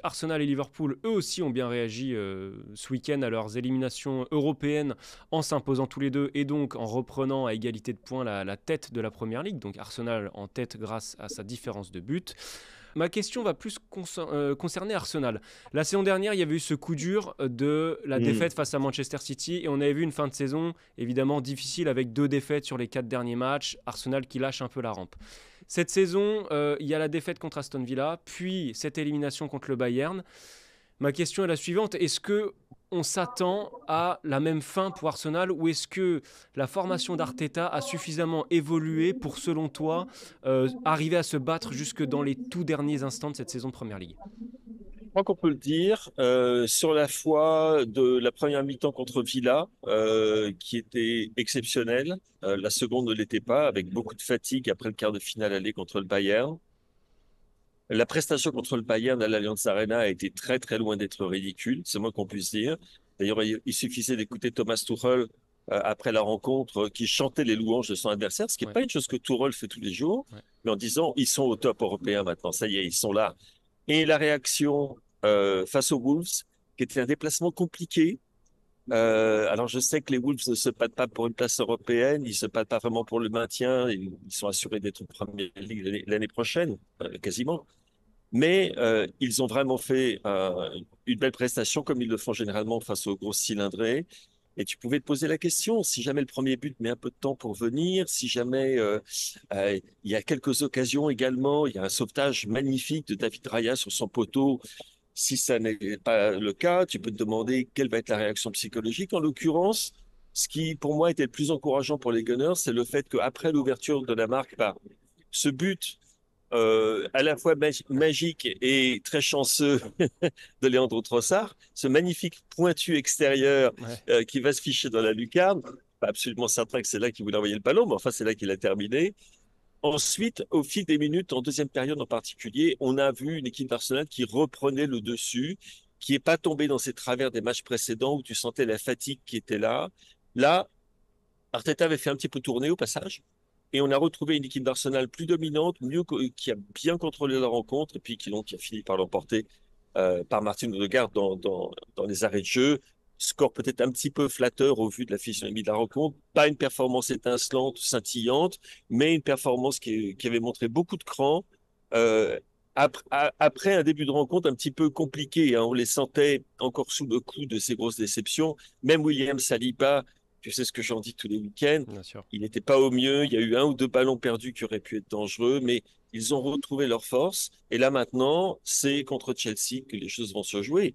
Arsenal et Liverpool, eux aussi, ont bien réagi ce week-end à leurs éliminations européennes en s'imposant tous les deux et donc en reprenant à égalité de points la tête de la Première Ligue. Donc Arsenal en tête grâce à sa différence de but. Ma question va plus concerner Arsenal. La saison dernière, il y avait eu ce coup dur de la défaite face à Manchester City et on avait vu une fin de saison évidemment difficile avec 2 défaites sur les 4 derniers matchs. Arsenal qui lâche un peu la rampe. Cette saison, il y a la défaite contre Aston Villa, puis cette élimination contre le Bayern. Ma question est la suivante. Est-ce que on s'attend à la même fin pour Arsenal ou est-ce que la formation d'Arteta a suffisamment évolué pour, selon toi, arriver à se battre jusque dans les tout derniers instants de cette saison de Première Ligue? Je crois qu'on peut le dire sur la foi de la première mi-temps contre Villa, qui était exceptionnelle. La seconde ne l'était pas, avec beaucoup de fatigue après le quart de finale aller contre le Bayern. La prestation contre le Bayern à l'Allianz Arena a été très très loin d'être ridicule, c'est moins qu'on puisse dire. D'ailleurs, il suffisait d'écouter Thomas Tuchel après la rencontre qui chantait les louanges de son adversaire, ce qui n'est Ouais, pas une chose que Tuchel fait tous les jours, ouais. mais en disant ils sont au top européen maintenant, ça y est, ils sont là. Et la réaction face aux Wolves, qui était un déplacement compliqué. Alors je sais que les Wolves ne se battent pas pour une place européenne, ils se battent pas vraiment pour le maintien, ils sont assurés d'être en première ligue l'année prochaine, quasiment. Mais ils ont vraiment fait une belle prestation comme ils le font généralement face aux grosses cylindrées. Et tu pouvais te poser la question, si jamais le premier but met un peu de temps pour venir, si jamais il y a quelques occasions également, il y a un sauvetage magnifique de David Raya sur son poteau. Si ça n'est pas le cas, tu peux te demander quelle va être la réaction psychologique. En l'occurrence, ce qui pour moi était le plus encourageant pour les Gunners, c'est le fait qu'après l'ouverture de la marque, bah, ce but à la fois magique et très chanceux de Leandro Trossard, ce magnifique pointu extérieur Ouais. qui va se ficher dans la lucarne. Pas absolument certain que c'est là qu'il voulait envoyer le ballon, mais enfin c'est là qu'il a terminé. Ensuite, au fil des minutes, en deuxième période en particulier, on a vu une équipe d'Arsenal qui reprenait le dessus, qui n'est pas tombée dans ces travers des matchs précédents où tu sentais la fatigue qui était là. Là, Arteta avait fait un petit peu tourner au passage. Et on a retrouvé une équipe d'Arsenal plus dominante, qui a bien contrôlé la rencontre, et puis qui a fini par l'emporter par Martin Odegaard dans les arrêts de jeu. Score peut-être un petit peu flatteur au vu de la physionomie de la rencontre. Pas une performance étincelante, scintillante, mais une performance qui avait montré beaucoup de cran. Euh, après un début de rencontre un petit peu compliqué, hein, on les sentait encore sous le coup de ces grosses déceptions. Même William Saliba, tu sais ce que j'en dis tous les week-ends, Bien sûr. il n'était pas au mieux. Il y a eu un ou deux ballons perdus qui auraient pu être dangereux, mais ils ont retrouvé leur force. Et là maintenant, c'est contre Chelsea que les choses vont se jouer.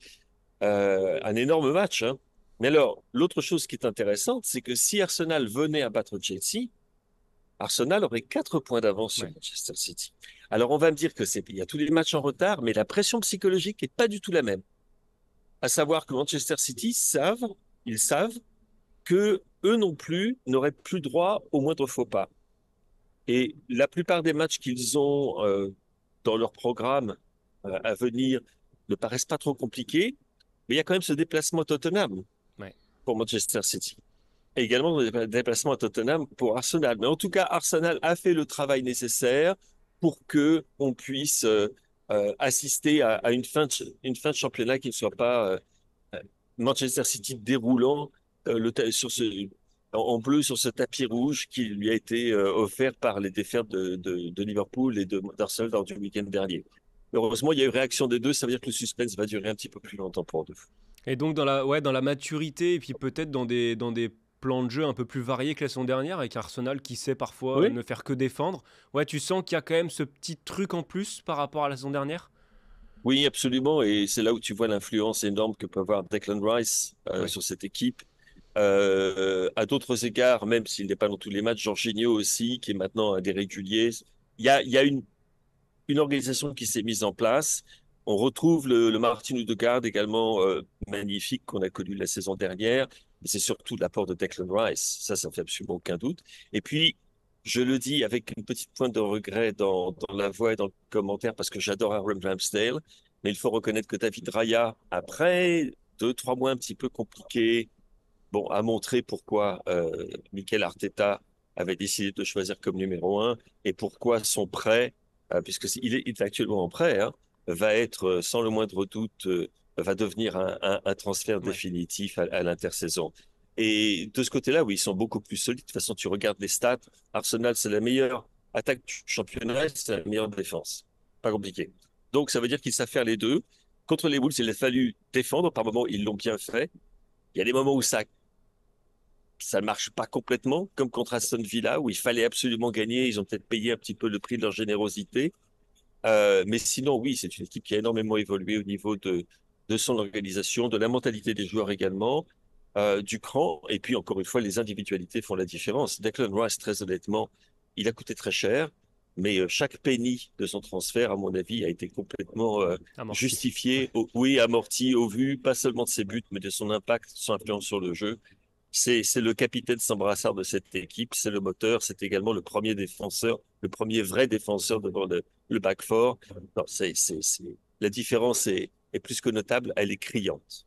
Un énorme match, hein. Mais alors, l'autre chose qui est intéressante, c'est que si Arsenal venait à battre Chelsea, Arsenal aurait 4 points d'avance sur Ouais. Manchester City. Alors on va me dire que il y a tous les matchs en retard, mais la pression psychologique n'est pas du tout la même. À savoir que Manchester City ils savent que eux non plus n'auraient plus droit au moindre faux pas. Et la plupart des matchs qu'ils ont dans leur programme à venir ne paraissent pas trop compliqués, mais il y a quand même ce déplacement à Tottenham Ouais. pour Manchester City. Et également le déplacement à Tottenham pour Arsenal. Mais en tout cas, Arsenal a fait le travail nécessaire pour que on puisse assister à une fin de championnat qui ne soit pas Manchester City déroulant sur en bleu sur ce tapis rouge qui lui a été offert par les défaites de Liverpool et d'Arsenal lors du week-end dernier. Heureusement, il y a eu réaction des deux, ça veut dire que le suspense va durer un petit peu plus longtemps pour deux. Et donc dans la maturité et puis peut-être dans des plans de jeu un peu plus variés que la saison dernière avec Arsenal qui sait parfois Oui, ne faire que défendre. Ouais, tu sens qu'il y a quand même ce petit truc en plus par rapport à la saison dernière? oui, absolument. Et c'est là où tu vois l'influence énorme que peut avoir Declan Rice Ouais. sur cette équipe. À d'autres égards, même s'il n'est pas dans tous les matchs, Jorginho aussi, qui est maintenant un des réguliers. Il y a une organisation qui s'est mise en place. On retrouve le Martin Odegaard également magnifique qu'on a connu la saison dernière. Mais c'est surtout l'apport de Declan Rice. Ça fait absolument aucun doute. Et puis, je le dis avec une petite pointe de regret dans la voix et dans le commentaire parce que j'adore Aaron Ramsdale. Mais il faut reconnaître que David Raya, après 2, 3 mois un petit peu compliqués, bon, a montré pourquoi Mikel Arteta avait décidé de choisir comme numéro 1 et pourquoi son prêt, il est actuellement en prêt, hein, va être, sans le moindre doute, va devenir un transfert Ouais. définitif à l'intersaison. Et de ce côté-là, oui, ils sont beaucoup plus solides. De toute façon, tu regardes les stats. Arsenal, c'est la meilleure attaque du championnat, c'est la meilleure défense. Pas compliqué. Donc, ça veut dire qu'ils savent faire les deux. Contre les Wolves, il a fallu défendre. Par moments, ils l'ont bien fait. Il y a des moments où ça ne marche pas complètement, comme contre Aston Villa, où il fallait absolument gagner. Ils ont peut-être payé un petit peu le prix de leur générosité. Mais sinon, oui, c'est une équipe qui a énormément évolué au niveau de son organisation, de la mentalité des joueurs également, du cran. Et puis, encore une fois, les individualités font la différence. Declan Rice, très honnêtement, il a coûté très cher, mais chaque penny de son transfert, à mon avis, a été complètement Amorti. Ouais. justifié, oui, amorti au vu, pas seulement de ses buts, mais de son impact, de son influence sur le jeu. C'est le capitaine sans brassard de cette équipe, c'est le moteur, c'est également le premier défenseur, le premier vrai défenseur devant le back four. Non, la différence est plus que notable, elle est criante.